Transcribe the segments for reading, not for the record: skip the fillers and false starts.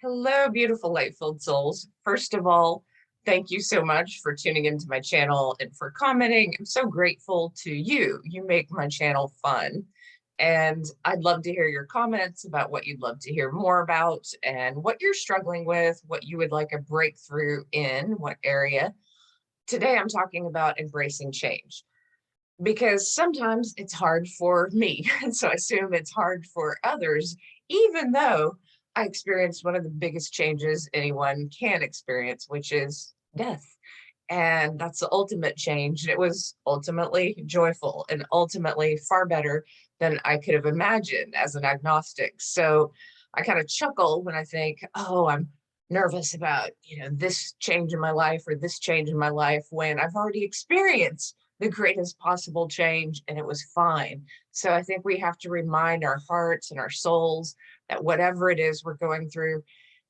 Hello, beautiful light-filled souls. First of all, thank you so much for tuning into my channel and for commenting. I'm so grateful to you. You make my channel fun. And I'd love to hear your comments about what you'd love to hear more about and what you're struggling with, what you would like a breakthrough in, what area. Today, I'm talking about embracing change because sometimes it's hard for me. And so I assume it's hard for others, even though I experienced one of the biggest changes anyone can experience, which is death. And that's the ultimate change. And it was ultimately joyful and ultimately far better than I could have imagined as an agnostic. So I kind of chuckle when I think, oh, I'm nervous about, this change in my life or this change in my life when I've already experienced the greatest possible change and it was fine. So I think we have to remind our hearts and our souls that whatever it is we're going through,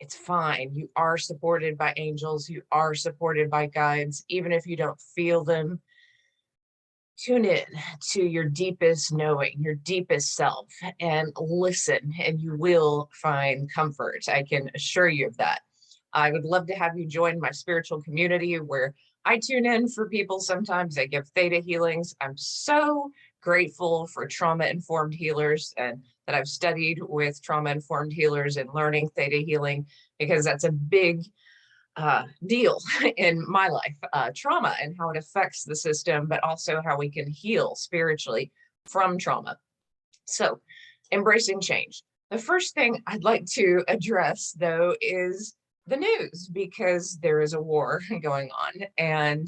it's fine. You are supported by angels. You are supported by guides. Even if you don't feel them, tune in to your deepest knowing, your deepest self, and listen, and you will find comfort. I can assure you of that. I would love to have you join my spiritual community where I tune in for people. Sometimes I give theta healings. I'm so grateful for trauma-informed healers and that I've studied with trauma-informed healers and learning theta healing, because that's a big deal in my life, trauma and how it affects the system, but also how we can heal spiritually from trauma. So embracing change. The first thing I'd like to address, though, is the news, because there is a war going on and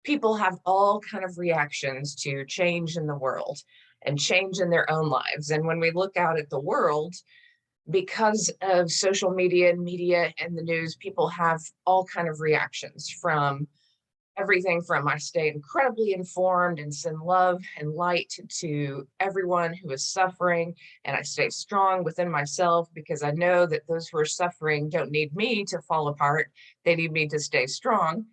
people have all kind of reactions to change in the world and change in their own lives. And when we look out at the world, because of social media and the news, people have all kind of reactions, from everything from I stay incredibly informed and send love and light to everyone who is suffering, and I stay strong within myself because I know that those who are suffering don't need me to fall apart. They need me to stay strong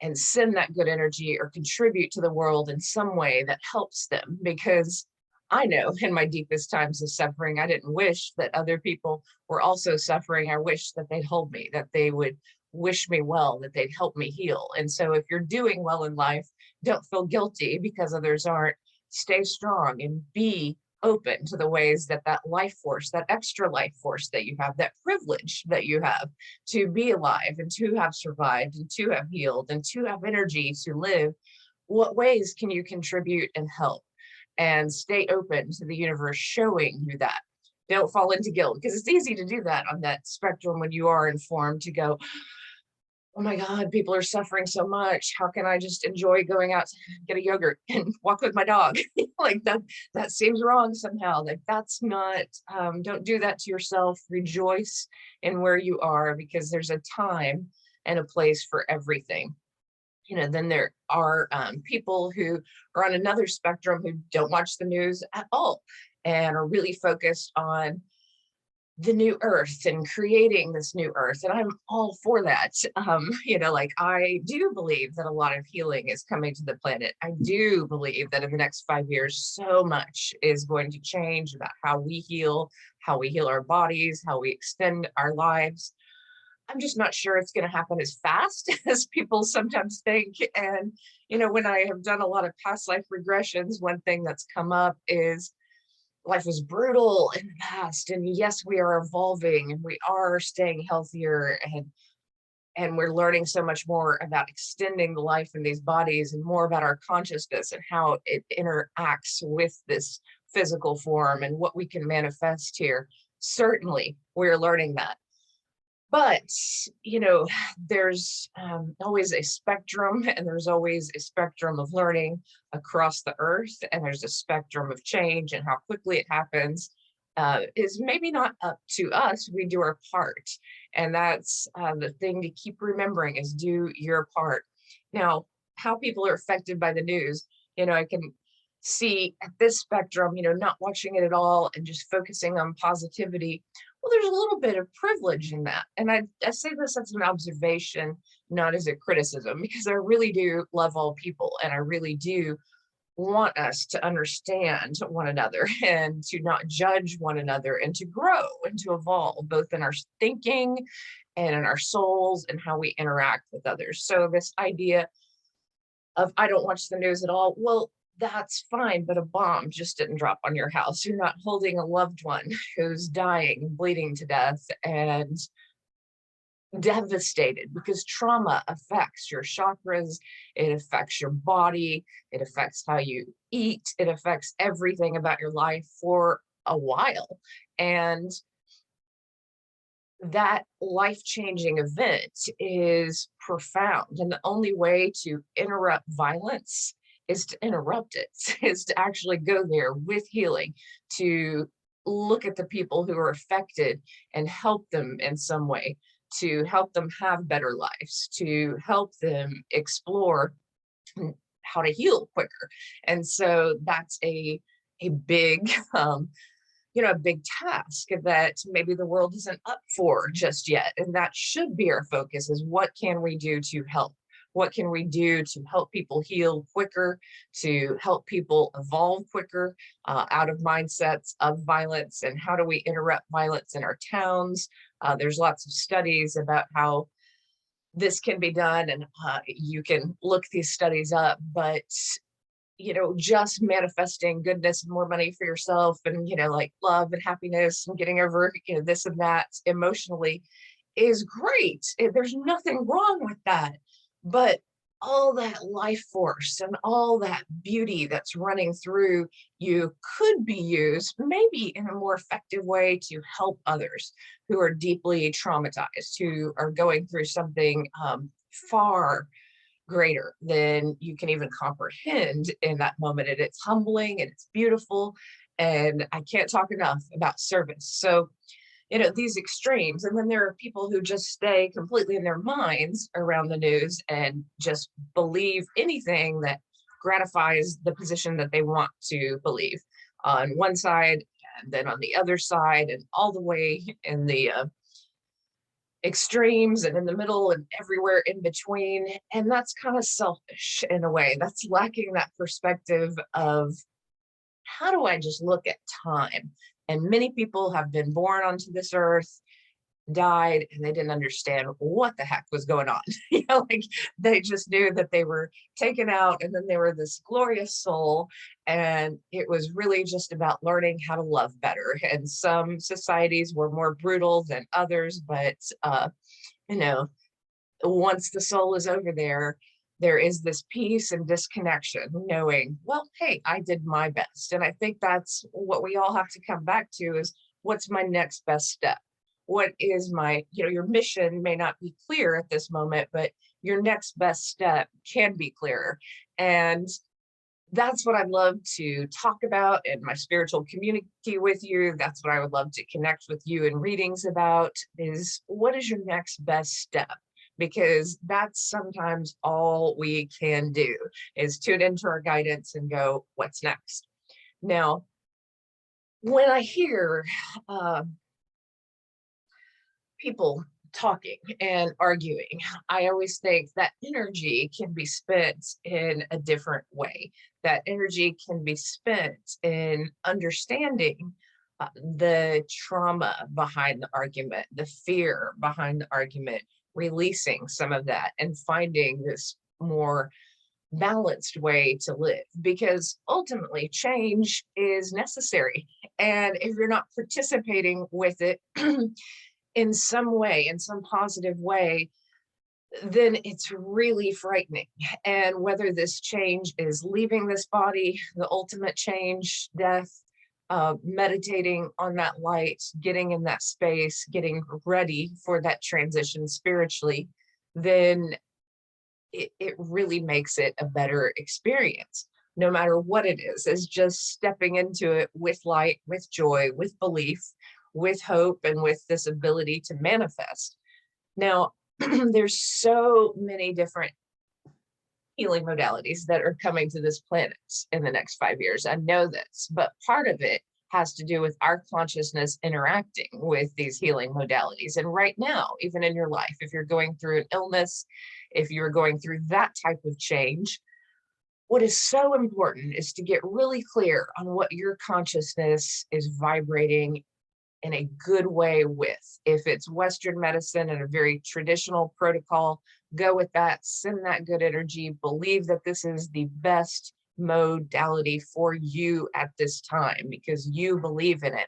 and send that good energy or contribute to the world in some way that helps them. Because I know in my deepest times of suffering, I didn't wish that other people were also suffering. I wish that they'd hold me, that they would wish me well, that they'd help me heal. And so if you're doing well in life, don't feel guilty because others aren't. Stay strong and be open to the ways that that life force, that extra life force that you have, that privilege that you have to be alive and to have survived and to have healed and to have energy to live, what ways can you contribute and help? And stay open to the universe showing you that. Don't fall into guilt, because it's easy to do that on that spectrum when you are informed, to go, oh my God, people are suffering so much. How can I just enjoy going out to get a yogurt and walk with my dog? Like that seems wrong somehow. Like that's not, don't do that to yourself. Rejoice in where you are, because there's a time and a place for everything. Then there are people who are on another spectrum who don't watch the news at all and are really focused on the new earth and creating this new earth. And I'm all for that. Like I do believe that a lot of healing is coming to the planet. I do believe that in the next 5 years, so much is going to change about how we heal our bodies, how we extend our lives. I'm just not sure it's going to happen as fast as people sometimes think. And, when I have done a lot of past life regressions, one thing that's come up is life was brutal in the past. And yes, we are evolving and we are staying healthier, and we're learning so much more about extending the life in these bodies and more about our consciousness and how it interacts with this physical form and what we can manifest here. Certainly, we're learning that. But, there's always a spectrum, and there's always a spectrum of learning across the earth, and there's a spectrum of change, and how quickly it happens is maybe not up to us. We do our part. And that's the thing to keep remembering, is do your part. Now, how people are affected by the news, I can see at this spectrum, not watching it at all and just focusing on positivity. Well, there's a little bit of privilege in that. And I say this as an observation, not as a criticism, because I really do love all people and I really do want us to understand one another and to not judge one another and to grow and to evolve both in our thinking and in our souls and how we interact with others. So this idea of I don't watch the news at all, well, that's fine, but a bomb just didn't drop on your house. You're not holding a loved one who's dying, bleeding to death, and devastated, because trauma affects your chakras, it affects your body, it affects how you eat, it affects everything about your life for a while. And that life-changing event is profound. And the only way to interrupt violence is to interrupt it, is to actually go there with healing, to look at the people who are affected and help them in some way, to help them have better lives, to help them explore how to heal quicker. And so that's a big a big task that maybe the world isn't up for just yet. And that should be our focus, is what can we do to help? What can we do to help people heal quicker, to help people evolve quicker out of mindsets of violence? And how do we interrupt violence in our towns? There's lots of studies about how this can be done, and you can look these studies up, but just manifesting goodness and more money for yourself and, like love and happiness and getting over, this and that emotionally is great. There's nothing wrong with that. But all that life force and all that beauty that's running through you could be used maybe in a more effective way to help others who are deeply traumatized, who are going through something far greater than you can even comprehend in that moment. And it's humbling and it's beautiful. And I can't talk enough about service. So, these extremes. And then there are people who just stay completely in their minds around the news and just believe anything that gratifies the position that they want to believe on one side, and then on the other side, and all the way in the extremes and in the middle and everywhere in between. And that's kind of selfish in a way. That's lacking that perspective of how do I just look at time? And many people have been born onto this earth, died, and they didn't understand what the heck was going on. Like they just knew that they were taken out and then they were this glorious soul. And it was really just about learning how to love better. And some societies were more brutal than others, but once the soul is over there, there is this peace and disconnection, knowing, well, hey, I did my best. And I think that's what we all have to come back to, is what's my next best step? What is my, your mission may not be clear at this moment, but your next best step can be clearer. And that's what I'd love to talk about in my spiritual community with you. That's what I would love to connect with you in readings about, is what is your next best step? Because that's sometimes all we can do, is tune into our guidance and go, what's next? Now, when I hear people talking and arguing, I always think that energy can be spent in a different way. That energy can be spent in understanding the trauma behind the argument, the fear behind the argument, releasing some of that and finding this more balanced way to live, because ultimately change is necessary. And if you're not participating with it in some way, in some positive way, then it's really frightening. And whether this change is leaving this body, the ultimate change, death, meditating on that light, getting in that space, getting ready for that transition spiritually, then it really makes it a better experience. No matter what it is just stepping into it with light, with joy, with belief, with hope, and with this ability to manifest. Now, there's so many different healing modalities that are coming to this planet in the next 5 years. I know this, but part of it has to do with our consciousness interacting with these healing modalities. And right now, even in your life, if you're going through an illness, if you're going through that type of change, what is so important is to get really clear on what your consciousness is vibrating in a good way with. If it's Western medicine and a very traditional protocol, go with that, send that good energy, believe that this is the best modality for you at this time because you believe in it.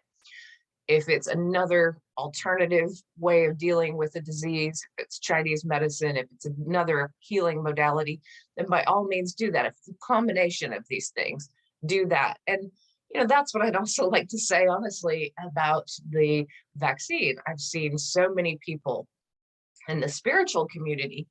If it's another alternative way of dealing with a disease, if it's Chinese medicine, if it's another healing modality, then by all means do that. If it's a combination of these things, do that. And that's what I'd also like to say, honestly, about the vaccine. I've seen so many people in the spiritual community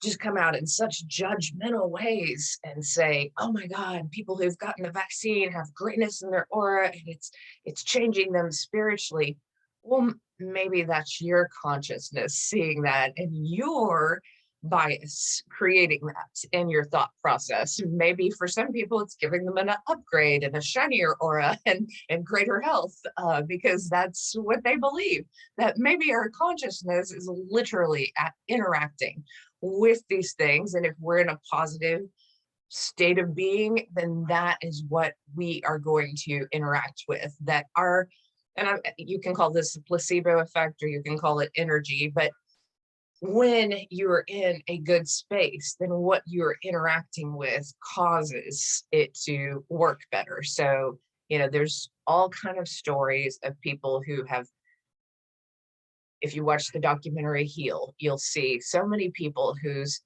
just come out in such judgmental ways and say, oh my God, people who've gotten the vaccine have greatness in their aura and it's changing them spiritually. Well, maybe that's your consciousness seeing that and your bias creating that in your thought process. Maybe for some people, it's giving them an upgrade and a shinier aura and greater health because that's what they believe. That maybe our consciousness is literally interacting with these things. And if we're in a positive state of being, then that is what we are going to interact with. You can call this a placebo effect or you can call it energy, but when you're in a good space, then what you're interacting with causes it to work better. So, there's all kind of stories of people who have, if you watch the documentary Heal, you'll see so many people whose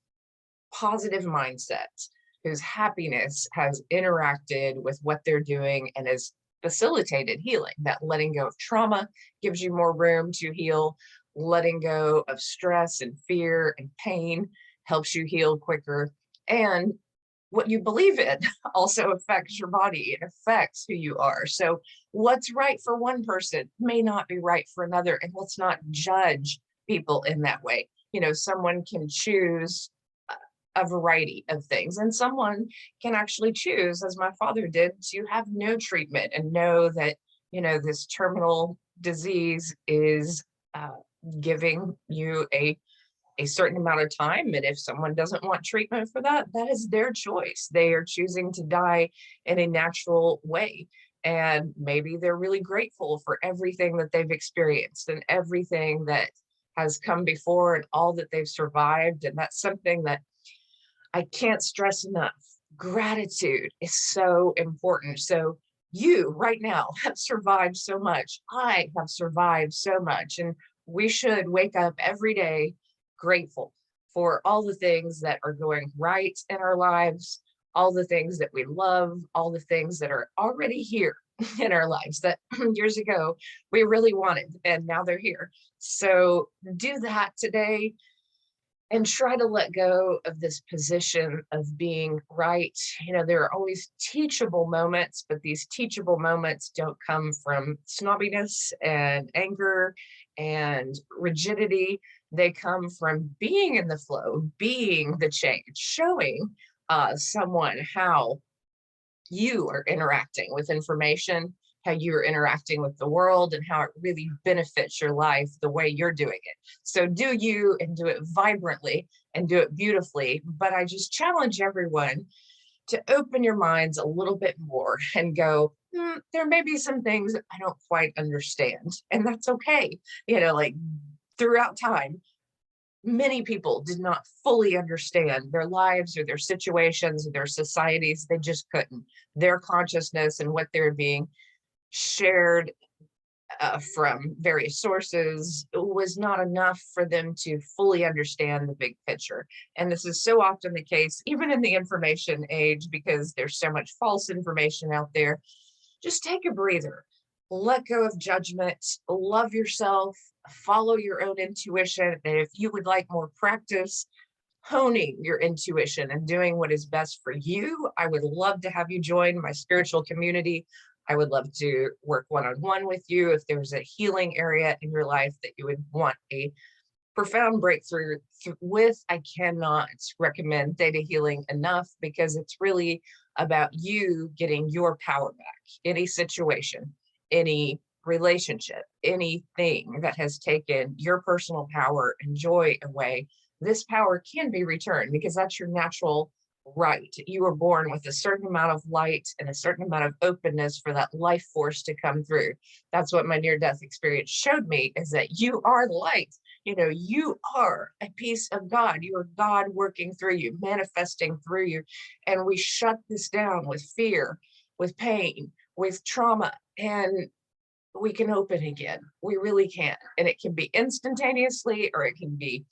positive mindsets, whose happiness has interacted with what they're doing and has facilitated healing. That letting go of trauma gives you more room to heal. Letting go of stress and fear and pain helps you heal quicker. And what you believe in also affects your body. It affects who you are. So what's right for one person may not be right for another. And let's not judge people in that way. Someone can choose a variety of things, and someone can actually choose, as my father did, to have no treatment and know that, this terminal disease is giving you a certain amount of time. And if someone doesn't want treatment for that, that is their choice. They are choosing to die in a natural way. And maybe they're really grateful for everything that they've experienced and everything that has come before and all that they've survived. And that's something that I can't stress enough. Gratitude is so important. So you right now have survived so much. I have survived so much. And we should wake up every day grateful for all the things that are going right in our lives, all the things that we love, all the things that are already here in our lives that years ago we really wanted, and now they're here. So do that today and try to let go of this position of being right. There are always teachable moments, but these teachable moments don't come from snobbiness and anger and rigidity. They come from being in the flow, being the change, showing someone how you are interacting with information, how you're interacting with the world, and how it really benefits your life the way you're doing it. So do you, and do it vibrantly and do it beautifully. But I just challenge everyone to open your minds a little bit more and go, there may be some things I don't quite understand, and that's okay. Like throughout time, many people did not fully understand their lives or their situations or their societies. They just couldn't. Their consciousness and what they're being shared from various sources was not enough for them to fully understand the big picture. And this is so often the case, even in the information age, because there's so much false information out there. Just take a breather, let go of judgment, love yourself, follow your own intuition. And if you would like more practice honing your intuition and doing what is best for you, I would love to have you join my spiritual community. I would love to work one-on-one with you. If there's a healing area in your life that you would want a profound breakthrough with, I cannot recommend theta healing enough, because it's really about you getting your power back. Any situation, any relationship, anything that has taken your personal power and joy away, this power can be returned, because that's your natural Right. You were born with a certain amount of light and a certain amount of openness for that life force to come through. That's what my near death experience showed me, is that you are the light. You are a piece of God. You are God working through you, manifesting through you. And we shut this down with fear, with pain, with trauma, and we can open again. We really can. And it can be instantaneously, or it can be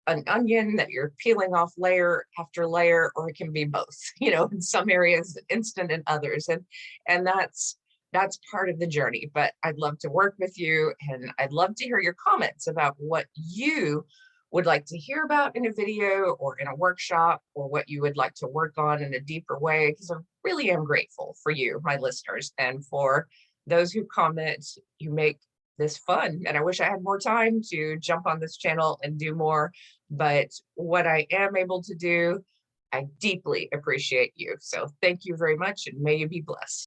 an onion that you're peeling off layer after layer, or it can be both. In some areas instant, in others, and that's part of the journey. But I'd love to work with you, and I'd love to hear your comments about what you would like to hear about in a video or in a workshop, or what you would like to work on in a deeper way, because I really am grateful for you, my listeners, and for those who comment. You make this fun, and I wish I had more time to jump on this channel and do more, but what I am able to do, I deeply appreciate you. So thank you very much, and may you be blessed.